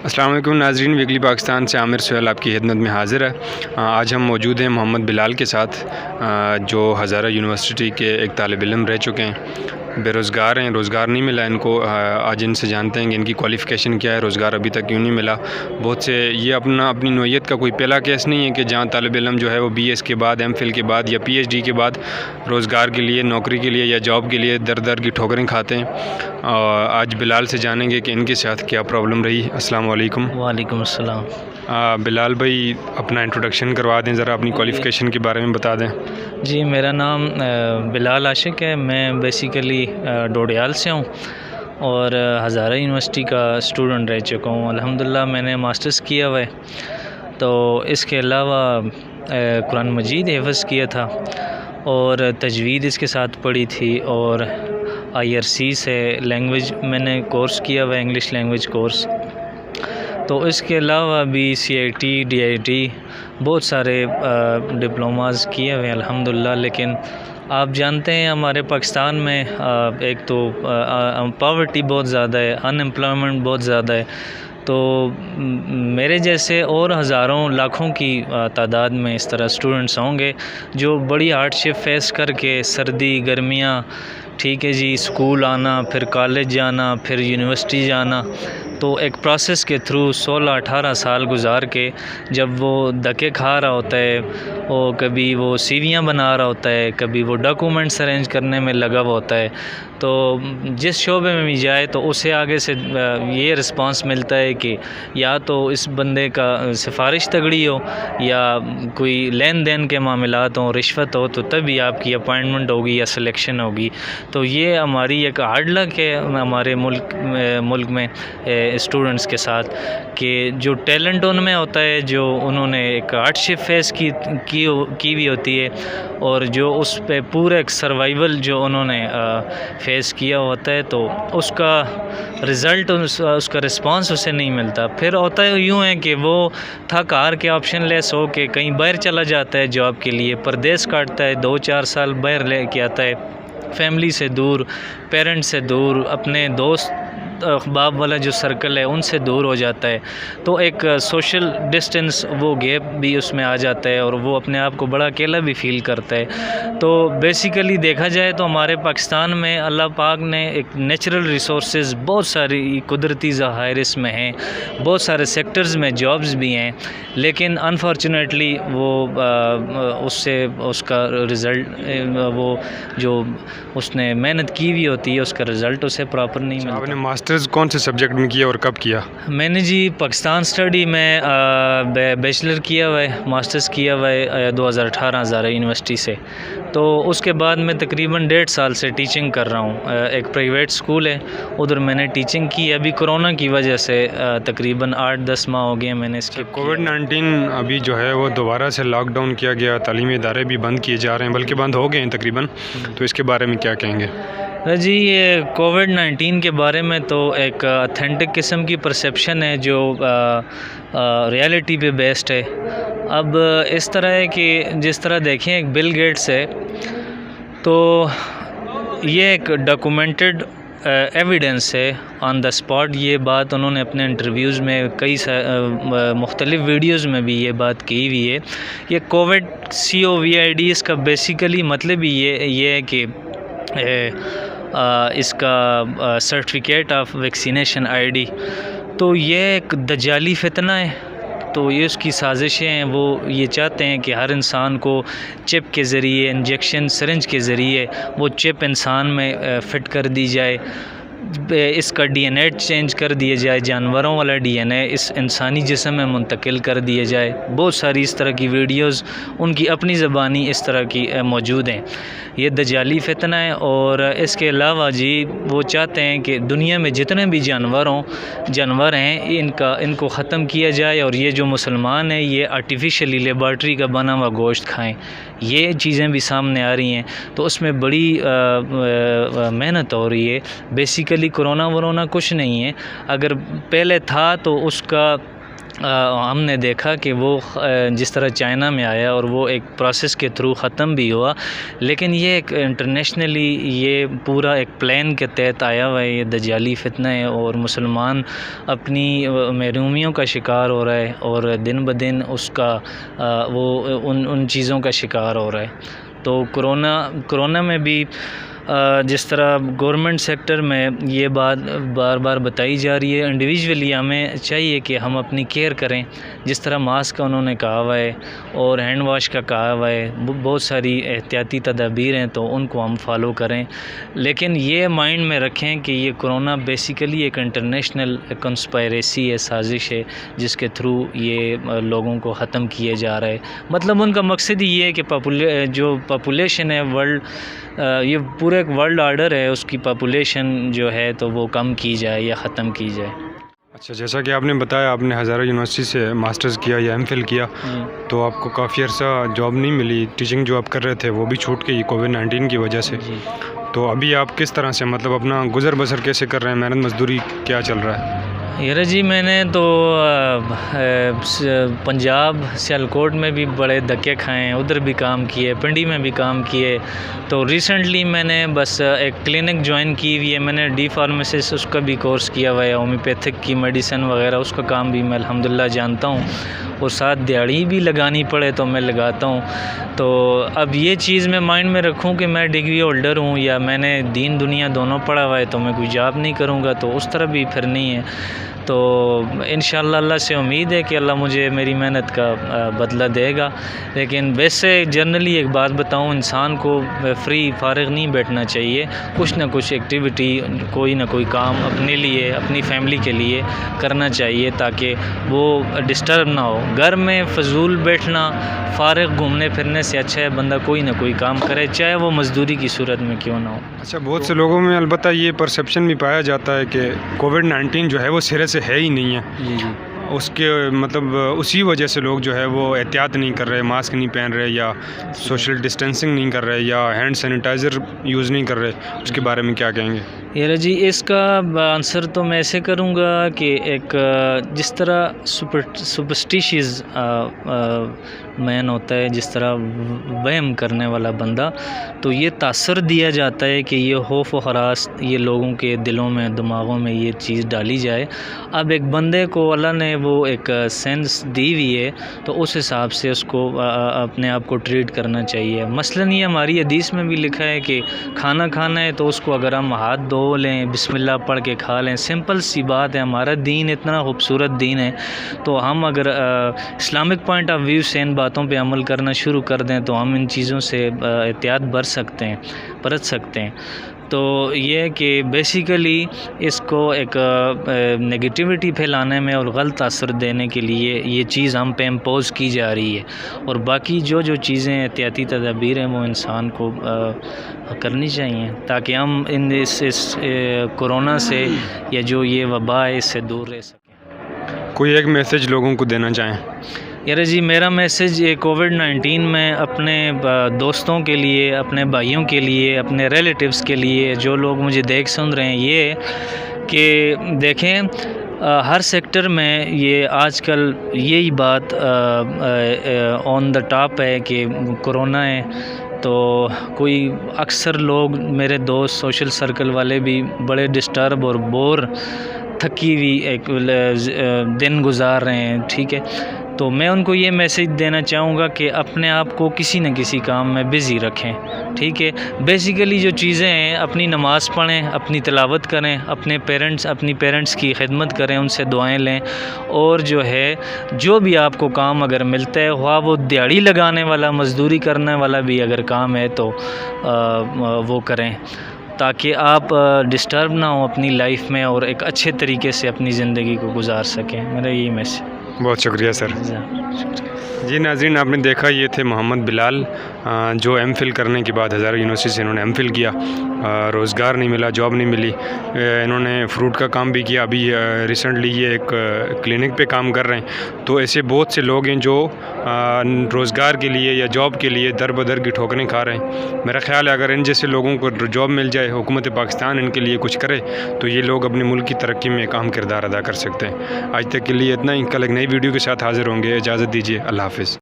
السلام علیکم ناظرین، ویکلی پاکستان سے عامر سہیل آپ کی خدمت میں حاضر ہے۔ آج ہم موجود ہیں محمد بلال کے ساتھ، جو ہزارہ یونیورسٹی کے ایک طالب علم رہ چکے ہیں، بے روزگار ہیں، روزگار نہیں ملا ان کو۔ آج ان سے جانتے ہیں کہ ان کی کوالیفیکیشن کیا ہے، روزگار ابھی تک کیوں نہیں ملا۔ بہت سے یہ اپنی نوعیت کا کوئی پہلا کیس نہیں ہے کہ جہاں طالب علم جو ہے وہ بی ایس کے بعد، ایم فل کے بعد یا پی ایچ ڈی کے بعد روزگار کے لیے، نوکری کے لیے یا جاب کے لیے در کی ٹھوکریں کھاتے ہیں۔ آج بلال سے جانیں گے کہ ان کے ساتھ کیا پرابلم رہی۔ السلام علیکم۔ وعلیکم السلام۔ بلال بھائی اپنا انٹروڈکشن کروا دیں، ذرا اپنی کوالیفیکیشن کے بارے میں بتا دیں۔ جی، میرا نام بلال عاشق ہے، میں بیسیکلی ڈوڈیال سے ہوں اور ہزارہ یونیورسٹی کا اسٹوڈنٹ رہ چکا ہوں۔ الحمدللہ میں نے ماسٹرز کیا ہوا ہے، تو اس کے علاوہ قرآن مجید حفظ کیا تھا اور تجوید اس کے ساتھ پڑھی تھی، اور آئی آر سی سے لینگویج میں نے کورس کیا ہوا ہے، انگلش لینگویج کورس۔ تو اس کے علاوہ بھی C I T, D I T, بہت سارے ڈپلوماز کیے ہوئے ہیں الحمدللہ۔ لیکن آپ جانتے ہیں ہمارے پاکستان میں ایک تو پاورٹی بہت زیادہ ہے، ان امپلائمنٹ بہت زیادہ ہے، تو میرے جیسے اور ہزاروں لاکھوں کی تعداد میں اس طرح اسٹوڈنٹس ہوں گے جو بڑی ہارڈ شپ فیس کر کے سردی گرمیاں، ٹھیک ہے جی، اسکول آنا، پھر کالج جانا، پھر یونیورسٹی جانا، تو ایک پروسیس کے تھرو 16-18 سال گزار کے جب وہ دھکے کھا رہا ہوتا ہے، وہ کبھی وہ سیویاں بنا رہا ہوتا ہے، کبھی وہ ڈاکومنٹس ارینج کرنے میں لگا ہوا ہوتا ہے، تو جس شعبے میں بھی جائے تو اسے آگے سے یہ رسپانس ملتا ہے کہ یا تو اس بندے کا سفارش تگڑی ہو، یا کوئی لین دین کے معاملات ہوں، رشوت ہو، تو تبھی آپ کی اپائنٹمنٹ ہوگی یا سلیکشن ہوگی۔ تو یہ ہماری ایک ہارڈ لک ہے ہمارے ملک میں اسٹوڈنٹس کے ساتھ، کہ جو ٹیلنٹ ان میں ہوتا ہے، جو انہوں نے ایک ہارڈ شپ فیس کی ہوئی ہوتی ہے، اور جو اس پہ پورا ایک سروائیول جو انہوں نے فیس کیا ہوتا ہے، تو اس کا رزلٹ، اس کا رسپانس اسے نہیں ملتا۔ پھر ہوتا ہے یوں ہے کہ وہ تھک ہار کے آپشن لیس ہو کے کہیں باہر چلا جاتا ہے جاب کے لیے، پردیس کاٹتا ہے، 2-4 سال باہر لے کے آتا ہے، فیملی سے دور، پیرنٹ سے دور، اپنے دوست احباب والا جو سرکل ہے ان سے دور ہو جاتا ہے، تو ایک سوشل ڈسٹینس، وہ گیپ بھی اس میں آ جاتا ہے، اور وہ اپنے آپ کو بڑا اکیلا بھی فیل کرتا ہے۔ تو بیسیکلی دیکھا جائے تو ہمارے پاکستان میں اللہ پاک نے ایک نیچرل ریسورسز بہت ساری قدرتی ذخائر اس میں ہیں، بہت سارے سیکٹرز میں جابز بھی ہیں، لیکن انفارچونیٹلی وہ اس کا رزلٹ، وہ جو اس نے محنت کی ہوئی ہوتی ہے، اس کا رزلٹ اسے پراپر نہیں ملتا۔ آپ نے ماسٹرز کون سے سبجیکٹ میں کیا اور کب کیا؟ میں نے جی پاکستان اسٹڈی میں بیچلر کیا ہوا ہے، ماسٹرز کیا ہوا ہے 2018 ہزارہ یونیورسٹی سے۔ تو اس کے بعد میں تقریباً 1.5 سال سے ٹیچنگ کر رہا ہوں، ایک پرائیویٹ اسکول ہے، ادھر میں نے ٹیچنگ کی۔ ابھی کرونا کی وجہ سے تقریباً 8-10 ماہ ہو گئے میں نے اس کے۔ کووڈ-19 ابھی جو ہے وہ دوبارہ سے لاک ڈاؤن کیا گیا، تعلیمی ادارے بھی بند کیے جا رہے ہیں، بلکہ بند ہو گئے ہیں تقریباً، تو اس کے بارے میں کیا کہیں گے؟ جی، یہ کووڈ-19 کے بارے میں تو ایک اتھینٹک قسم کی پرسیپشن ہے جو ریالٹی پہ بیسڈ ہے۔ اب اس طرح ہے کہ جس طرح دیکھیں ایک بل گیٹس ہے، تو یہ ایک ڈاکومنٹڈ ایویڈنس ہے، آن دا اسپاٹ یہ بات انہوں نے اپنے انٹرویوز میں، کئی مختلف ویڈیوز میں بھی یہ بات کی ہوئی ہے۔ یہ کووڈ COVID اس کا بیسیکلی مطلب ہی یہ ہے کہ اس کا سرٹیفکیٹ آف ویکسینیشن ID، تو یہ ایک دجالی فتنہ ہے۔ تو یہ اس کی سازشیں ہیں، وہ یہ چاہتے ہیں کہ ہر انسان کو چپ کے ذریعے، انجیکشن سرنج کے ذریعے وہ چپ انسان میں فٹ کر دی جائے، اس کا DNA چینج کر دیا جائے، جانوروں والا DNA اس انسانی جسم میں منتقل کر دیا جائے۔ بہت ساری اس طرح کی ویڈیوز ان کی اپنی زبانی اس طرح کی موجود ہیں۔ یہ دجالی فتنہ ہے، اور اس کے علاوہ جی وہ چاہتے ہیں کہ دنیا میں جتنے بھی جانور ہیں ان کو ختم کیا جائے، اور یہ جو مسلمان ہیں یہ آرٹیفیشلی لیبارٹری کا بنا ہوا گوشت کھائیں۔ یہ چیزیں بھی سامنے آ رہی ہیں، تو اس میں بڑی محنت ہو رہی ہے۔ بیسیکلی کرونا ورونا کچھ نہیں ہے، اگر پہلے تھا تو اس کا ہم نے دیکھا کہ وہ جس طرح چائنا میں آیا اور وہ ایک پروسیس کے تھرو ختم بھی ہوا، لیکن یہ ایک انٹرنیشنلی یہ پورا ایک پلان کے تحت آیا ہوا ہے، یہ دجالی فتنہ ہے، اور مسلمان اپنی محرومیوں کا شکار ہو رہا ہے اور دن بدن اس کا وہ ان چیزوں کا شکار ہو رہا ہے۔ تو کرونا میں بھی جس طرح گورنمنٹ سیکٹر میں یہ بات بار بار بتائی جا رہی ہے، انڈیویجولی ہمیں چاہیے کہ ہم اپنی کیئر کریں، جس طرح ماسک کا انہوں نے کہا ہوا ہے اور ہینڈ واش کا کہا ہوا ہے، بہت ساری احتیاطی تدابیر ہیں تو ان کو ہم فالو کریں، لیکن یہ مائنڈ میں رکھیں کہ یہ کرونا بیسیکلی ایک انٹرنیشنل کنسپائریسی ہے، سازش ہے، جس کے تھرو یہ لوگوں کو ختم کیے جا رہا ہے۔ مطلب ان کا مقصد یہ ہے کہ جو پاپولیشن ہے یہ پورا ایک ورلڈ آرڈر ہے، اس کی پاپولیشن جو ہے تو وہ کم کی جائے یا ختم کی جائے۔ اچھا، جیسا کہ آپ نے بتایا آپ نے ہزارہ یونیورسٹی سے ماسٹرز کیا یا ایم فل کیا، تو آپ کو کافی عرصہ جاب نہیں ملی، ٹیچنگ جو آپ کر رہے تھے وہ بھی چھوٹ گئی کووڈ-19 کی وجہ سے۔ تو ابھی آپ کس طرح سے مطلب اپنا گزر بسر کیسے کر رہے ہیں، محنت مزدوری کیا چل رہا ہے؟ یار جی، میں نے تو پنجاب سیالکوٹ میں بھی بڑے دھکے کھائے ہیں، ادھر بھی کام کیے، پنڈی میں بھی کام کیے۔ تو ریسنٹلی میں نے بس ایک کلینک جوائن کی ہوئی ہے، میں نے ڈی فارمیسسٹ اس کا بھی کورس کیا ہوا ہے، ہومیوپیتھک کی میڈیسن وغیرہ اس کا کام بھی میں الحمدللہ جانتا ہوں، اور ساتھ دیہڑی بھی لگانی پڑے تو میں لگاتا ہوں۔ تو اب یہ چیز میں مائنڈ میں رکھوں کہ میں ڈگری ہولڈر ہوں یا میں نے دین دنیا دونوں پڑھا ہوا ہے تو میں کوئی جاب نہیں کروں گا، تو اس طرح بھی پھر نہیں ہے۔ تو انشاءاللہ اللہ سے امید ہے کہ اللہ مجھے میری محنت کا بدلہ دے گا، لیکن ویسے جنرلی ایک بات بتاؤں، انسان کو فری فارغ نہیں بیٹھنا چاہیے، کچھ نہ کچھ ایکٹیویٹی، کوئی نہ کوئی کام اپنے لیے اپنی فیملی کے لیے کرنا چاہیے تاکہ وہ ڈسٹرب نہ ہو۔ گھر میں فضول بیٹھنا، فارغ گھومنے پھرنے سے اچھا ہے بندہ کوئی نہ کوئی کام کرے، چاہے وہ مزدوری کی صورت میں کیوں نہ ہو۔ اچھا، بہت سے لوگوں میں البتہ یہ پرسیپشن بھی پایا جاتا ہے کہ کووڈ-19 جو ہے وہ سرے سے ہے ہی نہیں ہے، جی اس کے مطلب اسی وجہ سے لوگ جو ہے وہ احتیاط نہیں کر رہے، ماسک نہیں پہن رہے یا سوشل ڈسٹینسنگ نہیں کر رہے یا ہینڈ سینیٹائزر یوز نہیں کر رہے، اس کے بارے میں کیا کہیں گے؟ یار جی، اس کا آنسر تو میں ایسے کروں گا کہ ایک جس طرح سپرسٹیشیز مین ہوتا ہے، جس طرح وہم کرنے والا بندہ، تو یہ تاثر دیا جاتا ہے کہ یہ خوف و ہراس یہ لوگوں کے دلوں میں دماغوں میں یہ چیز ڈالی جائے۔ اب ایک بندے کو اللہ نے وہ ایک سینس دی ہوئی ہے تو اس حساب سے اس کو اپنے آپ کو ٹریٹ کرنا چاہیے۔ مثلاً یہ ہماری حدیث میں بھی لکھا ہے کہ کھانا کھانا ہے تو اس کو اگر ہم ہاتھ دھو لیں، بسم اللہ پڑھ کے کھا لیں، سمپل سی بات ہے۔ ہمارا دین اتنا خوبصورت دین ہے، تو ہم اگر اسلامک پوائنٹ آف ویو سے ان باتوں پہ عمل کرنا شروع کر دیں تو ہم ان چیزوں سے احتیاط برت سکتے ہیں۔ تو یہ ہے کہ بیسیکلی اس کو ایک نگیٹیوٹی پھیلانے میں اور غلط اثر دینے کے لیے یہ چیز ہم پہ امپوز کی جا رہی ہے، اور باقی جو چیزیں احتیاطی تدابیر ہیں وہ انسان کو کرنی چاہیے تاکہ ہم اس کورونا سے یا جو یہ وبا ہے اس سے دور رہ سکیں۔ کوئی ایک میسیج لوگوں کو دینا چاہیں؟ یار جی، میرا میسیج یہ کووڈ-19 میں اپنے دوستوں کے لیے، اپنے بھائیوں کے لیے، اپنے ریلیٹیوز کے لیے، جو لوگ مجھے سن رہے ہیں، یہ کہ دیکھیں ہر سیکٹر میں یہ آج کل یہی بات آن دا ٹاپ ہے کہ کرونا ہے، تو کوئی اکثر لوگ میرے دوست سوشل سرکل والے بھی بڑے ڈسٹرب اور بور تھکی ہوئی ایک دن گزار رہے ہیں، ٹھیک ہے؟ تو میں ان کو یہ میسیج دینا چاہوں گا کہ اپنے آپ کو کسی نہ کسی کام میں بزی رکھیں، ٹھیک ہے؟ بیسیکلی جو چیزیں ہیں، اپنی نماز پڑھیں، اپنی تلاوت کریں، اپنی پیرنٹس کی خدمت کریں، ان سے دعائیں لیں، اور جو ہے جو بھی آپ کو کام اگر ملتا ہے، خواہ وہ دیہڑی لگانے والا، مزدوری کرنے والا بھی اگر کام ہے تو وہ کریں تاکہ آپ ڈسٹرب نہ ہوں اپنی لائف میں اور ایک اچھے طریقے سے اپنی زندگی کو گزار سکیں۔ میرا یہی میسیج۔ بہت شکریہ سر۔ جی ناظرین، آپ نے دیکھا یہ تھے محمد بلال، جو ایم فل کرنے کے بعد ہزارہ یونیورسٹی سے انہوں نے ایم فل کیا، روزگار نہیں ملا، جاب نہیں ملی، انہوں نے فروٹ کا کام بھی کیا، ابھی ریسنٹلی یہ ایک کلینک پہ کام کر رہے ہیں۔ تو ایسے بہت سے لوگ ہیں جو روزگار کے لیے یا جاب کے لیے در بدر کی ٹھوکریں کھا رہے ہیں۔ میرا خیال ہے اگر ان جیسے لوگوں کو جاب مل جائے، حکومت پاکستان ان کے لیے کچھ کرے، تو یہ لوگ اپنے ملک کی ترقی میں ایک اہم کردار ادا کر سکتے ہیں۔ آج تک کے لیے اتنا ہی، کل ایک نئی نئی ویڈیو کے ساتھ حاضر ہوں گے. اجازت دیجیے. اللہ حافظ.